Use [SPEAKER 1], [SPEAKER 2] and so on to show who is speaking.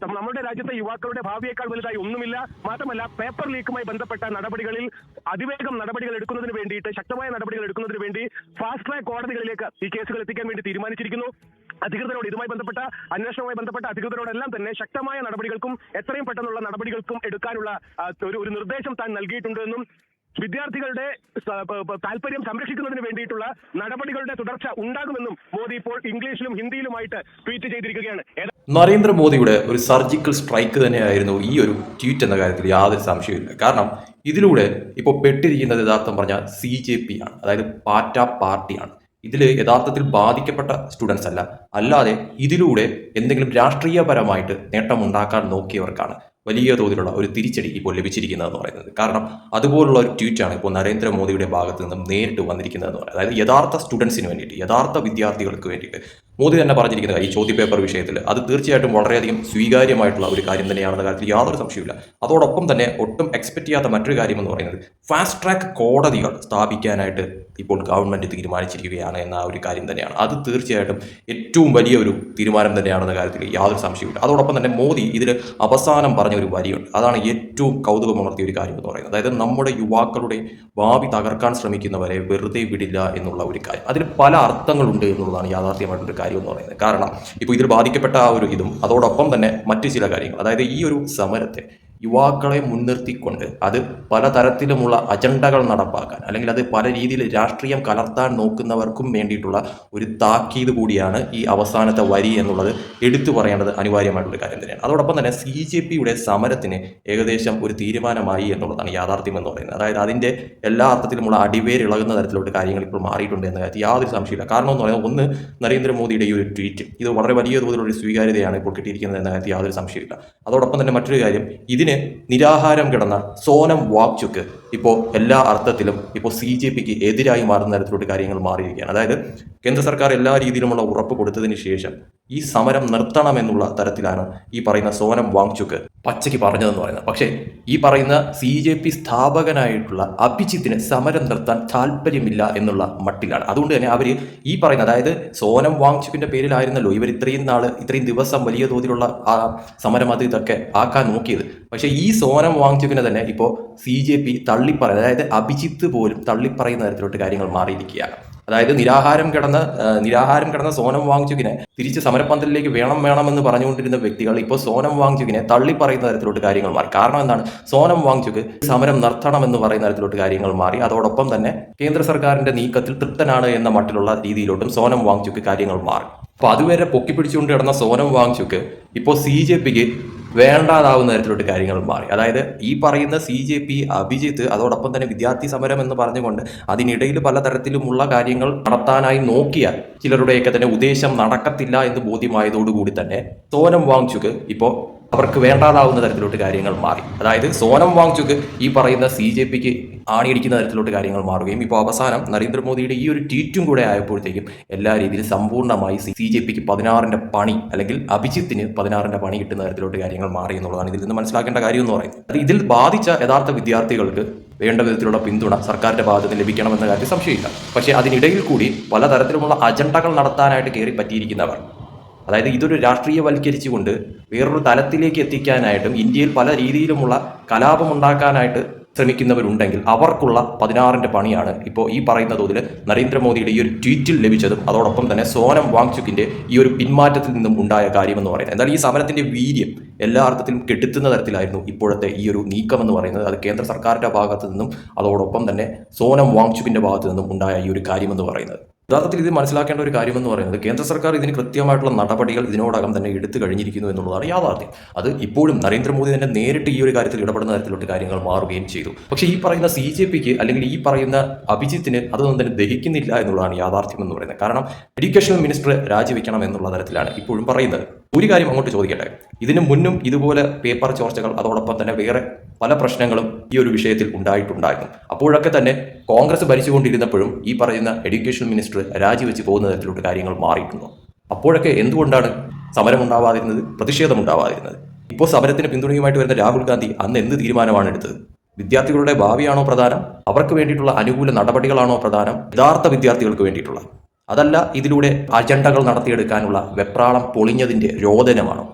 [SPEAKER 1] നമ്മുടെ രാജ്യത്തെ യുവാക്കളുടെ ഭാവിയേക്കാൾ വലുതായി ഒന്നുമില്ല. മാത്രമല്ല, പേപ്പർ ലീക്കുമായി ബന്ധപ്പെട്ട നടപടികളിൽ അതിവേഗം നടപടികൾ എടുക്കുന്നതിന് വേണ്ടിയിട്ട്, ശക്തമായ നടപടികൾ എടുക്കുന്നതിന് വേണ്ടി ഫാസ്റ്റ് ട്രാക്ക് കോടതികളിലേക്ക് ഈ കേസുകൾ എത്തിക്കാൻ വേണ്ടി തീരുമാനിച്ചിരിക്കുന്നു. അധികൃതരോട്, ഇതുമായി ബന്ധപ്പെട്ട അന്വേഷണവുമായി ബന്ധപ്പെട്ട അധികൃതരോടെല്ലാം തന്നെ ശക്തമായ നടപടികൾക്കും എത്രയും പെട്ടെന്നുള്ള നടപടികൾക്കും എടുക്കാനുള്ള ഒരു നിർദ്ദേശം താൻ നൽകിയിട്ടുണ്ടെന്നും വിദ്യാർത്ഥികളുടെ താല്പര്യം സംരക്ഷിക്കുന്നതിന് വേണ്ടിയിട്ടുള്ള നടപടികളുടെ തുടർച്ച ഉണ്ടാകുമെന്നും മോദി ഇപ്പോൾ ഇംഗ്ലീഷിലും ഹിന്ദിയിലുമായിട്ട് ട്വീറ്റ് ചെയ്തിരിക്കുകയാണ്.
[SPEAKER 2] നരേന്ദ്രമോദിയുടെ ഒരു സർജിക്കൽ സ്ട്രൈക്ക് തന്നെയായിരുന്നു ഈ ഒരു ട്വീറ്റ് എന്ന കാര്യത്തിൽ യാതൊരു സംശയമില്ല. കാരണം ഇതിലൂടെ ഇപ്പോൾ പെട്ടിരിക്കുന്നത് യഥാർത്ഥം പറഞ്ഞാൽ CJP ആണ്, അതായത് പാറ്റ പാർട്ടിയാണ്. ഇതിൽ യഥാർത്ഥത്തിൽ ബാധിക്കപ്പെട്ട സ്റ്റുഡൻസ് അല്ലാതെ ഇതിലൂടെ എന്തെങ്കിലും രാഷ്ട്രീയപരമായിട്ട് നേട്ടമുണ്ടാക്കാൻ നോക്കിയവർക്കാണ് വലിയ തോതിലുള്ള ഒരു തിരിച്ചടി ഇപ്പോൾ ലഭിച്ചിരിക്കുന്നതെന്ന് പറയുന്നത്. കാരണം അതുപോലുള്ള ഒരു ട്വീറ്റാണ് ഇപ്പോൾ നരേന്ദ്രമോദിയുടെ ഭാഗത്ത് നിന്നും നേരിട്ട് വന്നിരിക്കുന്നതെന്ന് പറയുന്നത്. അതായത് യഥാർത്ഥ സ്റ്റുഡൻസിന് വേണ്ടിയിട്ട്, യഥാർത്ഥ വിദ്യാർത്ഥികൾക്ക് വേണ്ടിയിട്ട് മോദി തന്നെ പറഞ്ഞിരിക്കുന്ന ഈ ചോദ്യപേപ്പർ വിഷയത്തിൽ അത് തീർച്ചയായിട്ടും വളരെയധികം സ്വീകാര്യമായിട്ടുള്ള ഒരു കാര്യം തന്നെയാണെന്ന കാര്യത്തിൽ യാതൊരു സംശയമില്ല. അതോടൊപ്പം തന്നെ ഒട്ടും എക്സ്പെക്ട് ചെയ്യാത്ത മറ്റൊരു കാര്യം എന്ന് പറയുന്നത് ഫാസ്റ്റ് ട്രാക്ക് കോടതികൾ സ്ഥാപിക്കാനായിട്ട് ഇപ്പോൾ ഗവൺമെന്റ് തീരുമാനിച്ചിരിക്കുകയാണ് എന്ന ഒരു കാര്യം തന്നെയാണ്. അത് തീർച്ചയായിട്ടും ഏറ്റവും വലിയ ഒരു തീരുമാനം തന്നെയാണെന്ന കാര്യത്തിൽ യാതൊരു സംശയമില്ല. അതോടൊപ്പം തന്നെ മോദി ഇതിൽ അവസാനം പറഞ്ഞ ഒരു വരിയുണ്ട്, അതാണ് ഏറ്റവും കൗതുകമുണർത്തിയ ഒരു കാര്യം എന്ന് പറയുന്നത്. അതായത് നമ്മുടെ യുവാക്കളുടെ ഭാവി തകർക്കാൻ ശ്രമിക്കുന്നവരെ വെറുതെ വിടില്ല എന്നുള്ള ഒരു കാര്യം. അതിൽ പല അർത്ഥങ്ങളുണ്ട് എന്നുള്ളതാണ് യാഥാർത്ഥ്യമായിട്ടൊരു കാര്യം എന്ന് പറയുന്നത്. കാരണം ഇപ്പോൾ ഇതിൽ ബാധിക്കപ്പെട്ട ആ ഒരു ഇതും അതോടൊപ്പം തന്നെ മറ്റു ചില കാര്യങ്ങൾ, അതായത് ഈ ഒരു സമരത്തെ യുവാക്കളെ മുൻനിർത്തിക്കൊണ്ട് അത് പലതരത്തിലുമുള്ള അജണ്ടകൾ നടപ്പാക്കാൻ, അല്ലെങ്കിൽ അത് പല രീതിയിൽ രാഷ്ട്രീയം കലർത്താൻ നോക്കുന്നവർക്കും വേണ്ടിയിട്ടുള്ള ഒരു താക്കീത് കൂടിയാണ് ഈ അവസാനത്തെ വരി എന്നുള്ളത് എടുത്തു പറയേണ്ടത് അനിവാര്യമായിട്ടുള്ള കാര്യം തന്നെയാണ്. അതോടൊപ്പം തന്നെ CJPയുടെ സമരത്തിന് ഏകദേശം ഒരു തീരുമാനമായി എന്നുള്ളതാണ് യാഥാർത്ഥ്യം എന്ന് പറയുന്നത്. അതായത് അതിൻ്റെ എല്ലാ അർത്ഥത്തിലുമുള്ള അടിവേരിളകുന്ന തരത്തിലോട്ട് കാര്യങ്ങൾ ഇപ്പോൾ മാറിയിട്ടുണ്ട് എന്ന കാര്യത്തിൽ യാതൊരു സംശയമില്ല. കാരണം എന്ന് പറയുന്നത്, ഒന്ന്, നരേന്ദ്രമോദിയുടെ ഈ ഒരു ട്വീറ്റ് ഇത് വളരെ വലിയ തോതിലുള്ള ഒരു സ്വീകാര്യതയാണ് ഇപ്പോൾ കിട്ടിയിരിക്കുന്നത് എന്ന കാര്യത്തിൽ യാതൊരു സംശയമില്ല. അതോടൊപ്പം തന്നെ മറ്റൊരു കാര്യം, ഇതിന് നിരാഹാരം കിടന്ന സോനം വാങ്ചുക്ക് ഇപ്പോൾ എല്ലാ അർത്ഥത്തിലും ഇപ്പോൾ CJPക്ക് എതിരായി മാറുന്ന തരത്തിലോട്ട് കാര്യങ്ങൾ മാറിയിരിക്കുകയാണ്. അതായത് കേന്ദ്ര സർക്കാർ എല്ലാ രീതിയിലുമുള്ള ഉറപ്പ് കൊടുത്തതിന് ശേഷം ഈ സമരം നിർത്തണമെന്നുള്ള തരത്തിലാണ് ഈ പറയുന്ന സോനം വാങ്ചുക്ക് പച്ചയ്ക്ക് പറഞ്ഞതെന്ന് പറയുന്നത്. പക്ഷേ ഈ പറയുന്ന CJP സ്ഥാപകനായിട്ടുള്ള അഭിജിത്തിന് സമരം നിർത്താൻ താല്പര്യമില്ല എന്നുള്ള മട്ടിലാണ്. അതുകൊണ്ട് തന്നെ അവർ ഈ പറയുന്ന, അതായത് സോനം വാങ്ചുക്കിന്റെ പേരിലായിരുന്നല്ലോ ഇവർ ഇത്രയും ദിവസം വലിയ തോതിലുള്ള സമരം അത് ഇതൊക്കെ ആക്കാൻ നോക്കിയത്. പക്ഷേ ഈ സോനം വാങ്ചുക്കിനെ തന്നെ ഇപ്പോൾ CJP തള്ളിപ്പറയുന്നത്, അതായത് അഭിജിത്ത് പോലും തള്ളിപ്പറയുന്ന തരത്തിലോട്ട് കാര്യങ്ങൾ മാറിയിരിക്കുകയാണ്. അതായത് നിരാഹാരം കിടന്ന സോനം വാങ്ചുക്കിനെ തിരിച്ച് സമരപന്തലിലേക്ക് വേണമെന്ന് പറഞ്ഞുകൊണ്ടിരുന്ന വ്യക്തികൾ ഇപ്പോൾ സോനം വാങ്ചുക്കിനെ തള്ളിപ്പറയുന്ന തരത്തിലോട്ട് കാര്യങ്ങൾ മാറി. കാരണം എന്താണ്? സോനം വാങ്ചുക്ക് സമരം നിർത്തണമെന്ന് പറയുന്ന തരത്തിലോട്ട് കാര്യങ്ങൾ മാറി. അതോടൊപ്പം തന്നെ കേന്ദ്ര സർക്കാരിന്റെ നീക്കത്തിൽ തൃപ്തനാണ് എന്ന മട്ടിലുള്ള രീതിയിലോട്ടും സോനം വാങ്ചുക്ക് കാര്യങ്ങൾ മാറി. അപ്പോൾ അതുവരെ പൊക്കിപ്പിടിച്ചുകൊണ്ട് കിടന്ന സോനം വാങ്ചുക്ക് ഇപ്പോൾ CJPക്ക് വേണ്ടാതാവുന്ന തരത്തിലോട്ട് കാര്യങ്ങൾ മാറി. അതായത് ഈ പറയുന്ന CJP അഭിജിത്ത് അതോടൊപ്പം തന്നെ വിദ്യാർത്ഥി സമരം എന്ന് പറഞ്ഞുകൊണ്ട് അതിനിടയിൽ പലതരത്തിലുമുള്ള കാര്യങ്ങൾ നടത്താനായി നോക്കിയ ചിലരുടെയൊക്കെ തന്നെ ഉദ്ദേശം നടക്കത്തില്ല എന്ന് ബോധ്യമായതോടുകൂടി തന്നെ സോനം വാങ്ചുക്ക് ഇപ്പോൾ അവർക്ക് വേണ്ടാതാവുന്ന തരത്തിലോട്ട് കാര്യങ്ങൾ മാറി. അതായത് സോനം വാങ്ചുക്ക് ഈ പറയുന്ന CJPക്ക് ആണിയടിക്കുന്ന തരത്തിലോട്ട് കാര്യങ്ങൾ മാറുകയും ഇപ്പോൾ അവസാനം നരേന്ദ്രമോദിയുടെ ഈ ഒരു ട്വീറ്റും കൂടെ ആയപ്പോഴത്തേക്കും എല്ലാ രീതിയിലും സമ്പൂർണ്ണമായി CJPക്ക് 16ന്റെ പണി, അല്ലെങ്കിൽ അഭിജിത്തിന് 16ന്റെ പണി കിട്ടുന്ന തരത്തിലോട്ട് കാര്യങ്ങൾ മാറി എന്നുള്ളതാണ് ഇതിൽ നിന്ന് മനസ്സിലാക്കേണ്ട കാര്യം എന്ന് പറയുന്നത്. അത് ഇതിൽ ബാധിച്ച യഥാർത്ഥ വിദ്യാർത്ഥികൾക്ക് വേണ്ട വിധത്തിലുള്ള പിന്തുണ സർക്കാരിന്റെ ഭാഗത്ത് നിന്ന് ലഭിക്കണമെന്ന കാര്യത്തിൽ സംശയമില്ല. പക്ഷേ അതിനിടയിൽ കൂടി പലതരത്തിലുമുള്ള അജണ്ടകൾ നടത്താനായിട്ട് കയറി പറ്റിയിരിക്കുന്നവർ, അതായത് ഇതൊരു രാഷ്ട്രീയവൽക്കരിച്ചുകൊണ്ട് വേറൊരു തലത്തിലേക്ക് എത്തിക്കാനായിട്ടും ഇന്ത്യയിൽ പല രീതിയിലുമുള്ള കലാപമുണ്ടാക്കാനായിട്ട് ശ്രമിക്കുന്നവരുണ്ടെങ്കിൽ അവർക്കുള്ള 16ന്റെ പണിയാണ് ഇപ്പോൾ ഈ പറയുന്ന തോതിൽ നരേന്ദ്രമോദിയുടെ ഈ ഒരു ട്വീറ്റിൽ ലഭിച്ചതും അതോടൊപ്പം തന്നെ സോനം വാങ്ചുക്കിന്റെ ഈ ഒരു പിന്മാറ്റത്തിൽ നിന്നും ഉണ്ടായ കാര്യമെന്ന് പറയുന്നത്. എന്നാൽ ഈ സമരത്തിന്റെ വീര്യം എല്ലാ അർത്ഥത്തിലും കെട്ടുത്തുന്ന തരത്തിലായിരുന്നു ഇപ്പോഴത്തെ ഈ ഒരു നീക്കം എന്ന് പറയുന്നത്. അത് കേന്ദ്ര സർക്കാരിന്റെ ഭാഗത്തു നിന്നും അതോടൊപ്പം തന്നെ സോനം വാങ്ചുക്കിന്റെ ഭാഗത്തു നിന്നും ഉണ്ടായ ഈ ഒരു കാര്യമെന്ന് പറയുന്നത്. യഥാർത്ഥത്തിൽ ഇത് മനസ്സിലാക്കേണ്ട ഒരു കാര്യമെന്ന് പറയുന്നത്, കേന്ദ്ര സർക്കാർ ഇതിന് കൃത്യമായിട്ടുള്ള നടപടികൾ ഇതിനോടകം തന്നെ എടുത്തു കഴിഞ്ഞിരിക്കുന്നു എന്നുള്ളതാണ് യാഥാർത്ഥ്യം. അത് ഇപ്പോഴും നരേന്ദ്രമോദി തന്നെ നേരിട്ട് ഈ ഒരു കാര്യത്തിൽ ഇടപെടുന്ന തരത്തിലോട്ട് കാര്യങ്ങൾ മാറുകയും ചെയ്തു. പക്ഷേ ഈ പറയുന്ന CJPക്ക് അല്ലെങ്കിൽ ഈ പറയുന്ന അഭിജിത്തിന് അതൊന്നും തന്നെ ദഹിക്കുന്നില്ല എന്നുള്ളതാണ് യാഥാർത്ഥ്യം എന്ന് പറയുന്നത്. കാരണം എഡ്യൂക്കേഷൻ മിനിസ്റ്റർ രാജിവെക്കണം എന്നുള്ള തരത്തിലാണ് ഇപ്പോഴും പറയുന്നത്. ഒരു കാര്യം അങ്ങോട്ട് ചോദിക്കട്ടെ, ഇതിനു മുന്നും ഇതുപോലെ പേപ്പർ ചോർച്ചകൾ അതോടൊപ്പം തന്നെ വേറെ പല പ്രശ്നങ്ങളും ഈ ഒരു വിഷയത്തിൽ ഉണ്ടായിട്ടുണ്ടായിരുന്നു. അപ്പോഴൊക്കെ തന്നെ കോൺഗ്രസ് ഭരിച്ചുകൊണ്ടിരുന്നപ്പോഴും ഈ പറയുന്ന എഡ്യൂക്കേഷൻ മിനിസ്റ്റർ രാജിവെച്ച് പോകുന്ന തരത്തിലോട്ട് കാര്യങ്ങൾ മാറിയിട്ടുണ്ടോ? അപ്പോഴൊക്കെ എന്തുകൊണ്ടാണ് സമരമുണ്ടാവാതിരുന്നത്, പ്രതിഷേധമുണ്ടാവാതിരുന്നത്? ഇപ്പോൾ സമരത്തിന് പിന്തുണയുമായിട്ട് വരുന്ന രാഹുൽ ഗാന്ധി അന്ന് എന്ത് തീരുമാനമാണ് എടുത്തത്? വിദ്യാർത്ഥികളുടെ ഭാവിയാണോ പ്രധാനം? അവർക്ക് വേണ്ടിയിട്ടുള്ള അനുകൂല നടപടികളാണോ പ്രധാനം? യഥാർത്ഥ വിദ്യാർത്ഥികൾക്ക് വേണ്ടിയിട്ടുള്ള, അതല്ല ഇതിലൂടെ അജണ്ടകൾ നടത്തിയെടുക്കാനുള്ള വെപ്രാളം പൊളിഞ്ഞതിന്റെ രോദനമാണോ?